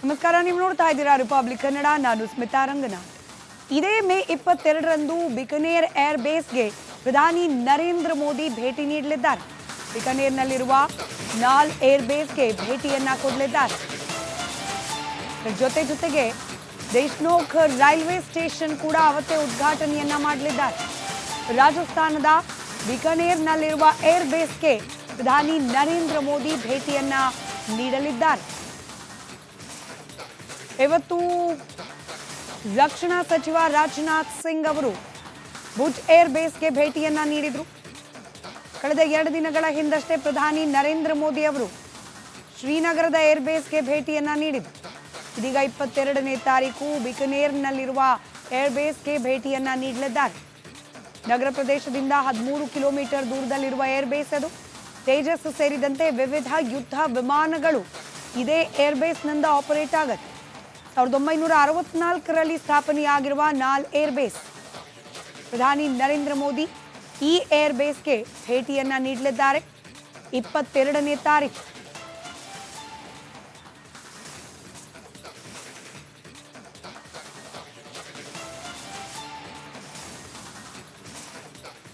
ನಮಸ್ಕಾರ, ನೀವು ನೋಡ್ತಾ ಇದ್ದೀರಾ ರಿಪಬ್ಲಿಕ್ ಕನ್ನಡ. ನಾನು ಸ್ಮಿತಾ ರಂಗನಾಥ್. ಇದೇ ಮೇ 22ರಂದು ಬಿಕನೇರ್ ಏರ್ ಬೇಸ್ಗೆ ಪ್ರಧಾನಿ ನರೇಂದ್ರ ಮೋದಿ ಭೇಟಿ ನೀಡಲಿದ್ದಾರೆ. ಬಿಕನೇರ್ನಲ್ಲಿರುವ ನಾಲ್ ಏರ್ ಬೇಸ್ಗೆ ಭೇಟಿಯನ್ನ ಕೊಡಲಿದ್ದಾರೆ. ಜೊತೆಗೆ ದೇಶ್ನೋಕ್ ರೈಲ್ವೆ ಸ್ಟೇಷನ್ ಕೂಡ ಅವತ್ತೇ ಉದ್ಘಾಟನೆಯನ್ನ ಮಾಡಲಿದ್ದಾರೆ. ರಾಜಸ್ಥಾನದ ಬಿಕನೇರ್ನಲ್ಲಿರುವ ಏರ್ ಬೇಸ್ಗೆ ಪ್ರಧಾನಿ ನರೇಂದ್ರ ಮೋದಿ ಭೇಟಿಯನ್ನ ನೀಡಲಿದ್ದಾರೆ. ಇವತ್ತು ರಕ್ಷಣಾ ಸಚಿವ ರಾಜನಾಥ್ ಸಿಂಗ್ ಅವರು ಭುಜ್ ಏರ್ ಬೇಸ್ಗೆ ಭೇಟಿಯನ್ನ ನೀಡಿದರು. ಕಳೆದ 2 ದಿನಗಳ ಹಿಂದಷ್ಟೇ ಪ್ರಧಾನಿ ನರೇಂದ್ರ ಮೋದಿ ಅವರು ಶ್ರೀನಗರದ ಏರ್ ಬೇಸ್ಗೆ ಭೇಟಿಯನ್ನ ನೀಡಿದರು. ಇದೀಗ 22ನೇ ತಾರೀಕು ಬಿಕನೇರ್ನಲ್ಲಿರುವ ಏರ್ ಬೇಸ್ಗೆ ಭೇಟಿಯನ್ನ ನೀಡಲಿದ್ದಾರೆ. ನಗರ ಪ್ರದೇಶದಿಂದ 13 ಕಿಲೋಮೀಟರ್ ದೂರದಲ್ಲಿರುವ ಏರ್ ಬೇಸ್ ಅದು. ತೇಜಸ್ ಸೇರಿದಂತೆ ವಿವಿಧ ಯುದ್ಧ ವಿಮಾನಗಳು ಇದೇ ಏರ್ ಬೇಸ್ನಿಂದ ಆಪರೇಟ್ ಆಗುತ್ತೆ. 1964ರಲ್ಲಿ ಸ್ಥಾಪನೆಯಾಗಿರುವ ನಾಲ್ ಏರ್ ಬೇಸ್. ಪ್ರಧಾನಿ ನರೇಂದ್ರ ಮೋದಿ ಈ ಏರ್ ಬೇಸ್ಗೆ ಭೇಟಿಯನ್ನ ನೀಡಲಿದ್ದಾರೆ 22ನೇ ತಾರೀಕು.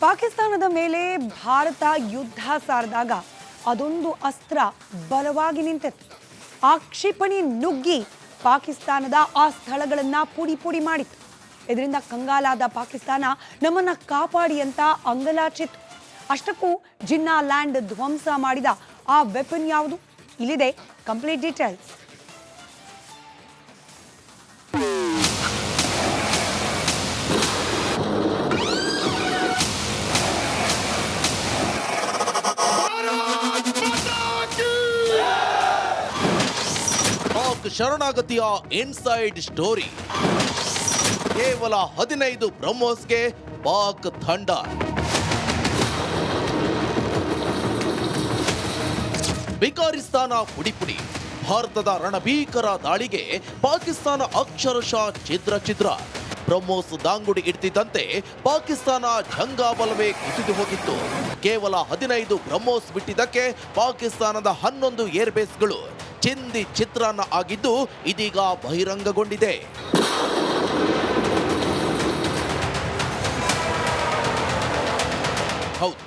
ಪಾಕಿಸ್ತಾನದ ಮೇಲೆ ಭಾರತ ಯುದ್ಧ ಸಾರಿದಾಗ ಅದೊಂದು ಅಸ್ತ್ರ ಬಲವಾಗಿ ನಿಂತಿತ್ತು. ಆ ಕ್ಷಿಪಣಿ ನುಗ್ಗಿ ಪಾಕಿಸ್ತಾನದ ಆ ಸ್ಥಳಗಳನ್ನ ಪುಡಿ ಪುಡಿ ಮಾಡಿತ್ತು. ಇದರಿಂದ ಕಂಗಾಲಾದ ಪಾಕಿಸ್ತಾನ ನಮ್ಮನ್ನ ಕಾಪಾಡಿ ಅಂತ ಅಂಗಲಾಚಿತ್ತು. ಅಷ್ಟಕ್ಕೂ ಜಿನ್ನಾ ಲ್ಯಾಂಡ್ ಧ್ವಂಸ ಮಾಡಿದ ಆ ವೆಪನ್ ಯಾವುದು? ಇಲ್ಲಿದೆ ಕಂಪ್ಲೀಟ್ ಡೀಟೇಲ್ಸ್. ಶರಣಾಗತಿಯ ಇನ್ಸೈಡ್ ಸ್ಟೋರಿ. ಕೇವಲ 15 ಬ್ರಹ್ಮೋಸ್ಗೆ ಪಾಕ್ ತಂಡ. ಬಿಕಾರಿಸ್ತಾನ ಪುಡಿ. ಭಾರತದ ರಣಭೀಕರ ದಾಳಿಗೆ ಪಾಕಿಸ್ತಾನ ಅಕ್ಷರಶಃ ಛಿದ್ರ. ಬ್ರಹ್ಮೋಸ್ ದಾಂಗುಡಿ ಇಡ್ತಿದ್ದಂತೆ ಪಾಕಿಸ್ತಾನ ಜಂಗಾಬಲವೇ ಕುಸಿದು ಹೋಗಿತ್ತು. ಕೇವಲ 15 ಬ್ರಹ್ಮೋಸ್ ಬಿಟ್ಟಿದ್ದಕ್ಕೆ ಪಾಕಿಸ್ತಾನದ 11 ಏರ್ ಬೇಸ್ಗಳು ಚಿಂದಿ ಚಿತ್ರಾನ್ನ ಆಗಿದ್ದು ಇದೀಗ ಬಹಿರಂಗಗೊಂಡಿದೆ. ಹೌದು,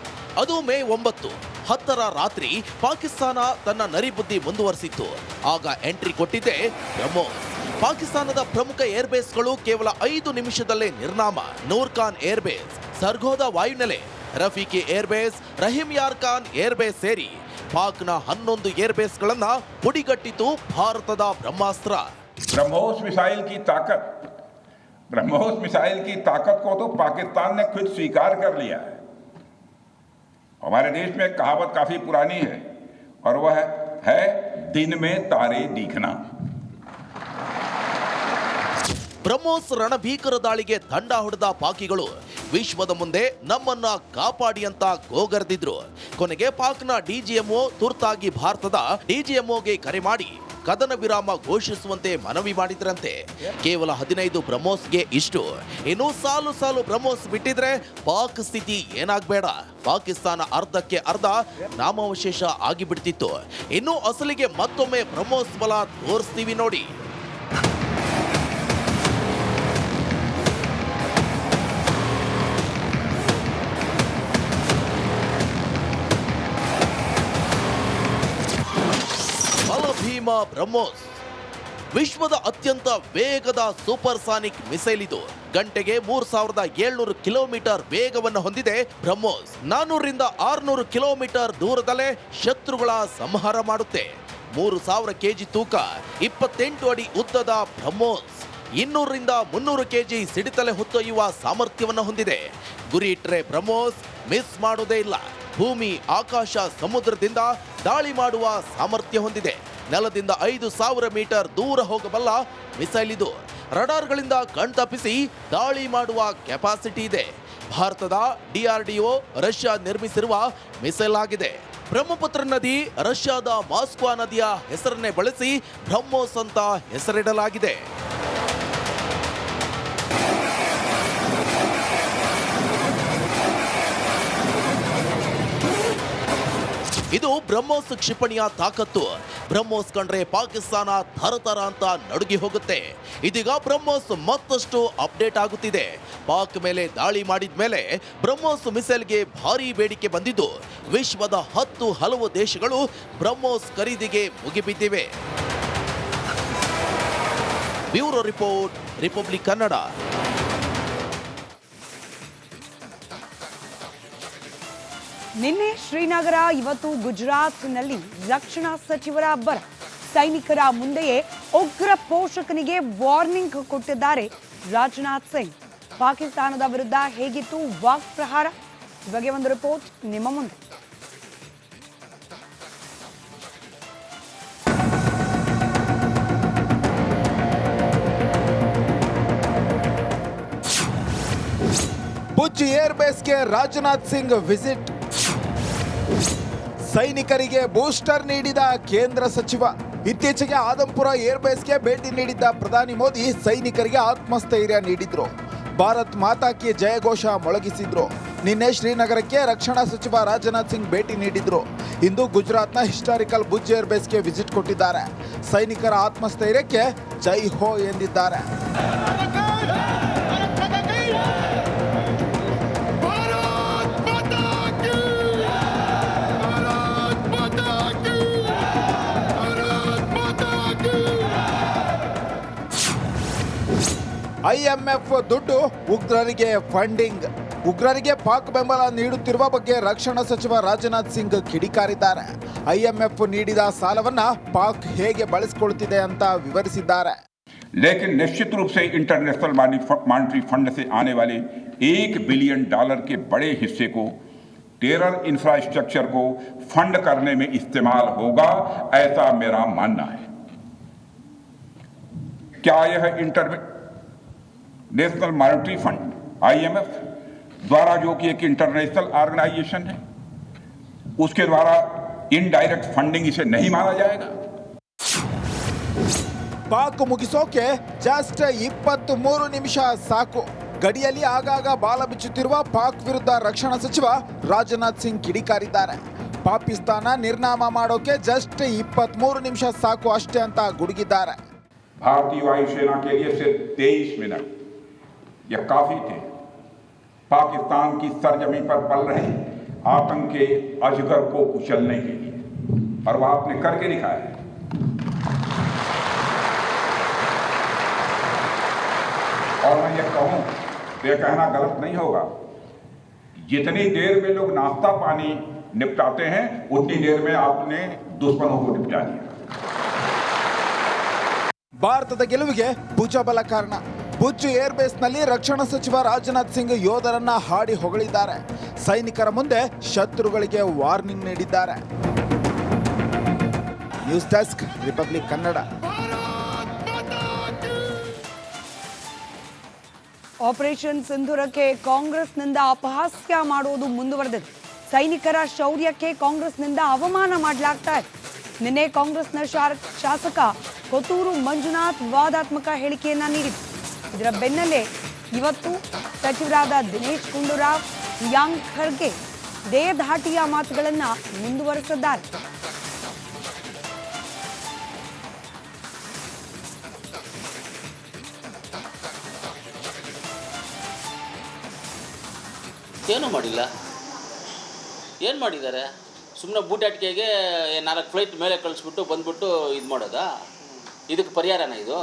ಅದು ಮೇ 9, 10ರ ರಾತ್ರಿ ಪಾಕಿಸ್ತಾನ ತನ್ನ ನರಿಬುದ್ಧಿ ಮುಂದುವರಿಸಿತ್ತು. ಆಗ ಎಂಟ್ರಿ ಕೊಟ್ಟಿದ್ದೆ ಬ್ರಹ್ಮೋಸ್. ಪಾಕಿಸ್ತಾನದ ಪ್ರಮುಖ ಏರ್ ಬೇಸ್ಗಳು ಕೇವಲ 5 ನಿಮಿಷದಲ್ಲೇ ನಿರ್ನಾಮ. ನೂರ್ ಖಾನ್ ಏರ್ ಬೇಸ್, ಸರ್ಗೋದಾ ವಾಯುನೆಲೆ, Rafiqui air base, Rahim Yar Khan air base ಸೇರಿ ಪಾಕ್ನ 11 ಏರ್ ಬೇಸ್ಗಳನ್ನ ಪುಡಿಗಟ್ಟಿತು ಭಾರತದ ಬ್ರಹ್ಮಾಸ್ತ್ರ. ब्रह्मोस मिसाइल की ताकत को तो पाकिस्तान ने खुद स्वीकार कर लिया है. हमारे देश में एक कहावत काफी पुरानी है और वह है दिन में तारे दिखना. ಬ್ರಹ್ಮೋಸ್ ರಣಭೀಕರ ದಾಳಿಗೆ ದಂಡ ಹೊಡೆದ ಪಾಕಿಗಳು ವಿಶ್ವದ ಮುಂದೆ ನಮ್ಮನ್ನ ಕಾಪಾಡಿ ಅಂತ ಗೋಗರ್ದಿದ್ರು. ಕೊನೆಗೆ ಪಾಕ್ನ ಡಿಜಿಎಂಒ ತುರ್ತಾಗಿ ಭಾರತದ ಡಿಜಿಎಂಒಗೆ ಕರೆ ಮಾಡಿ ಕದನ ವಿರಾಮ ಘೋಷಿಸುವಂತೆ ಮನವಿ ಮಾಡಿದ್ರಂತೆ. ಕೇವಲ 15 ಬ್ರಹ್ಮೋಸ್ಗೆ ಇಷ್ಟು. ಇನ್ನು ಸಾಲು ಬ್ರಹ್ಮೋಸ್ ಬಿಟ್ಟಿದ್ರೆ ಪಾಕ್ ಸ್ಥಿತಿ ಏನಾಗಬೇಡ. ಪಾಕಿಸ್ತಾನ ಅರ್ಧಕ್ಕೆ ಅರ್ಧ ನಾಮಾವಶೇಷ ಆಗಿಬಿಡ್ತಿತ್ತು. ಇನ್ನು ಅಸಲಿಗೆ ಮತ್ತೊಮ್ಮೆ ಬ್ರಹ್ಮೋಸ್ ಬಲ ತೋರಿಸ್ತೀವಿ ನೋಡಿ. ಭೀಮಾ ಬ್ರಹ್ಮೋಸ್ ವಿಶ್ವದ ಅತ್ಯಂತ ವೇಗದ ಸೂಪರ್ಸಾನಿಕ್ ಮಿಸೈಲ್ ಇದು. ಗಂಟೆಗೆ 3700 ಕಿಲೋಮೀಟರ್ ವೇಗವನ್ನು ಹೊಂದಿದೆ ಬ್ರಹ್ಮೋಸ್. 400ರಿಂದ 600 ಕಿಲೋಮೀಟರ್ ದೂರದಲ್ಲೇ ಶತ್ರುಗಳ ಸಂಹಾರ ಮಾಡುತ್ತೆ. 3000 ಕೆಜಿ ತೂಕ, 28 ಅಡಿ ಉದ್ದದ ಬ್ರಹ್ಮೋಸ್ 200ರಿಂದ 300 ಕೆಜಿ ಸಿಡಿತಲೆ ಹೊತ್ತೊಯ್ಯುವ ಸಾಮರ್ಥ್ಯವನ್ನು ಹೊಂದಿದೆ. ಗುರಿ ಇಟ್ಟರೆ ಬ್ರಹ್ಮೋಸ್ ಮಿಸ್ ಮಾಡೋದೇ ಇಲ್ಲ. ಭೂಮಿ, ಆಕಾಶ, ಸಮುದ್ರದಿಂದ ದಾಳಿ ಮಾಡುವ ಸಾಮರ್ಥ್ಯ ಹೊಂದಿದೆ. ನೆಲದಿಂದ 5000 ಮೀಟರ್ ದೂರ ಹೋಗಬಲ್ಲ ಮಿಸೈಲ್ ಇದು. ರಡಾರ್ಗಳಿಂದ ಕಣ್ತಪ್ಪಿಸಿ ದಾಳಿ ಮಾಡುವ ಕೆಪಾಸಿಟಿ ಇದೆ. ಭಾರತದ DRDO ರಷ್ಯಾ ನಿರ್ಮಿಸಿರುವ ಮಿಸೈಲ್ ಆಗಿದೆ. ಬ್ರಹ್ಮಪುತ್ರ ನದಿ ರಷ್ಯಾದ ಮಾಸ್ಕೋ ನದಿಯ ಹೆಸರನ್ನೇ ಬಳಸಿ ಬ್ರಹ್ಮೋಸ್ ಅಂತ ಹೆಸರಿಡಲಾಗಿದೆ. ಇದು ಬ್ರಹ್ಮೋಸ್ ಕ್ಷಿಪಣಿಯ ತಾಕತ್ತು. ಬ್ರಹ್ಮೋಸ್ ಕಂಡ್ರೆ ಪಾಕಿಸ್ತಾನ ಥರಥರ ಅಂತ ನಡುಗಿ ಹೋಗುತ್ತೆ. ಇದೀಗ ಬ್ರಹ್ಮೋಸ್ ಮತ್ತಷ್ಟು ಅಪ್ಡೇಟ್ ಆಗುತ್ತಿದೆ. ಪಾಕ್ ಮೇಲೆ ದಾಳಿ ಮಾಡಿದ ಮೇಲೆ ಬ್ರಹ್ಮೋಸ್ ಮಿಸೈಲ್ಗೆ ಭಾರೀ ಬೇಡಿಕೆ ಬಂದಿದ್ದು ವಿಶ್ವದ 10 ಹಲವು ದೇಶಗಳು ಬ್ರಹ್ಮೋಸ್ ಖರೀದಿಗೆ ಮುಗಿಬಿದ್ದಿವೆ. Bureau report, Republic Kannada. ನಿನ್ನೆ ಶ್ರೀನಗರ, ಇವತ್ತು ಗುಜರಾತ್ನಲ್ಲಿ ರಕ್ಷಣಾ ಸಚಿವರ ಅಬ್ಬರ. ಸೈನಿಕರ ಮುಂದೆಯೇ ಉಗ್ರ ಪೋಷಕನಿಗೆ ವಾರ್ನಿಂಗ್ ಕೊಟ್ಟಿದ್ದಾರೆ ರಾಜನಾಥ್ ಸಿಂಗ್. ಪಾಕಿಸ್ತಾನದ ವಿರುದ್ಧ ಹೇಗಿತ್ತು ವಾಕ್ ಪ್ರಹಾರ? ಈ ಬಗ್ಗೆ ಒಂದು ರಿಪೋರ್ಟ್ ನಿಮ್ಮ ಮುಂದೆ. ಭುಜ್ ಏರ್ಬೇಸ್ಗೆ ರಾಜನಾಥ್ ಸಿಂಗ್ ವಿಸಿಟ್. ಸೈನಿಕರಿಗೆ ಬೂಸ್ಟರ್ ನೀಡಿದ ಕೇಂದ್ರ ಸಚಿವ. ಇತ್ತೀಚೆಗೆ ಆದಂಪುರ ಏರ್ಬೇಸ್ಗೆ ಭೇಟಿ ನೀಡಿದ್ದ ಪ್ರಧಾನಿ ಮೋದಿ ಸೈನಿಕರಿಗೆ ಆತ್ಮಸ್ಥೈರ್ಯ ನೀಡಿದ್ರು. ಭಾರತ್ ಮಾತಾ ಕಿ ಜಯಘೋಷ ಮೊಳಗಿಸಿದ್ರು. ನಿನ್ನೆ ಶ್ರೀನಗರಕ್ಕೆ ರಕ್ಷಣಾ ಸಚಿವ ರಾಜನಾಥ್ ಸಿಂಗ್ ಭೇಟಿ ನೀಡಿದ್ರು. ಇಂದು ಗುಜರಾತ್ನ ಹಿಸ್ಟಾರಿಕಲ್ ಭುಜ್ ಏರ್ಬೇಸ್ಗೆ ವಿಸಿಟ್ ಕೊಟ್ಟಿದ್ದಾರೆ. ಸೈನಿಕರ ಆತ್ಮಸ್ಥೈರ್ಯಕ್ಕೆ ಜೈ ಹೋ ಎಂದಿದ್ದಾರೆ. IMF ದುಡ್ಡು, ಉಗ್ರರಿಗೆ ಫಂಡಿಂಗ್. ಉಗ್ರರಿಗೆ ಪಾಕ್ ಬೆಂಬಲ ನೀಡುತ್ತಿರುವ ಬಗ್ಗೆ ರಕ್ಷಣಾ ಸಚಿವ ರಾಜನಾಥ್ ಸಿಂಗ್ ಕಿಡಿಕಾರಿದ್ದಾರೆ. IMF ನೀಡಿದ ಸಾಲವನ್ನ ಪಾಕ್ ಹೇಗೆ ಬಳಸಿಕೊಳ್ಳುತ್ತಿದೆ ಅಂತ ವಿವರಿಸಿದ್ದಾರೆ. लेकिन निश्चित रूप से इंटरनेशनल मॉनेटरी फंड से आने वाले $1 बिलियन के बड़े हिस्से को टेरर इंफ्रास्ट्रक्चर को फंड करने में इस्तेमाल होगा, ऐसा मेरा मानना है. क्या यह नेशनल मॉनेटरी फंड IMF द्वारा, जो कि एक इंटरनेशनल ऑर्गेनाइजेशन है, उसके द्वारा इनडायरेक्ट फंडिंग इसे नहीं माना जाएगा? ಪಾಕ್ ಮುಗಿಸೋಕೆ ಜಸ್ಟ್ 23 ನಿಮಿಷ ಸಾಕು. ಗಡಿಯಲ್ಲಿ ಆಗಾಗ ಬಾಲ ಬಿಚ್ಚುತ್ತಿರುವ ಪಾಕ್ ವಿರುದ್ಧ ರಕ್ಷಣಾ ಸಚಿವ ರಾಜನಾಥ್ ಸಿಂಗ್ ಕಿಡಿಕಾರಿದ್ದಾರೆ. ಪಾಕಿಸ್ತಾನ ನಿರ್ನಾಮ ಮಾಡೋಕೆ ಜಸ್ಟ್ 23 ನಿಮಿಷ ಸಾಕು ಅಷ್ಟೇ ಅಂತ ಗುಡುಗಿದ್ದಾರೆ. भारतीय वायुसेना के लिए सिर्फ 23 मिनट यह काफी थे पाकिस्तान की सरजमी पर पल रहे आतंक के अजगर को कुचलने के लिए, और वह आपने करके दिखाया है. और मैं यह कहूं, यह कहना गलत नहीं होगा, जितनी देर में लोग नाश्ता पानी निपटाते हैं उतनी देर में आपने दुश्मनों को निपटा दिया. ಭಾರತದ ಗೆಲುವಿಗೆ ಭುಜಬಲ ಕಾರಣ. ಭುಜ್ ಏರ್ಬೇಸ್ನಲ್ಲಿ ರಕ್ಷಣಾ ಸಚಿವ ರಾಜನಾಥ್ ಸಿಂಗ್ ಯೋಧರನ್ನ ಹಾಡಿ ಹೊಗಳಿದ್ದಾರೆ. ಸೈನಿಕರ ಮುಂದೆ ಶತ್ರುಗಳಿಗೆ ವಾರ್ನಿಂಗ್ ನೀಡಿದ್ದಾರೆ. News desk, Republic Kannada. Operation ಸಿಂಧೂರಕ್ಕೆ ಕಾಂಗ್ರೆಸ್ನಿಂದ ಅಪಹಾಸ್ಯ ಮಾಡುವುದು ಮುಂದುವರೆದಿದೆ. ಸೈನಿಕರ ಶೌರ್ಯಕ್ಕೆ ಕಾಂಗ್ರೆಸ್ನಿಂದ ಅವಮಾನ ಮಾಡಲಾಗ್ತಾ ಇದೆ. ನಿನ್ನೆ ಕಾಂಗ್ರೆಸ್ನ ಶಾಸಕ ಕೊತ್ತೂರು ಮಂಜುನಾಥ್ ವಿವಾದಾತ್ಮಕ ಹೇಳಿಕೆಯನ್ನ ನೀಡಿದರು. ಇದರ ಬೆನ್ನಲ್ಲೇ ಇವತ್ತು ಸಚಿವರಾದ ದಿನೇಶ್ ಗುಂಡೂರಾವ್, ಪ್ರಿಯಾಂಕ್ ಖರ್ಗೆ ದೇಹದಾಟಿಯ ಮಾತುಗಳನ್ನ ಮುಂದುವರೆಸಿದ್ದಾರೆ. ಏನೂ ಮಾಡಿಲ್ಲ. ಏನು ಮಾಡಿದ್ದಾರೆ? ಸುಮ್ಮನೆ ಬೂಟಾಟಿಕೆಗೆ 4 ಫ್ಲೈಟ್ ಮೇಲೆ ಕಳಿಸ್ಬಿಟ್ಟು ಬಂದ್ಬಿಟ್ಟು ಇದು ಮಾಡೋದಾ? ಇದಕ್ಕೆ ಪರಿಹಾರನ ಇದು?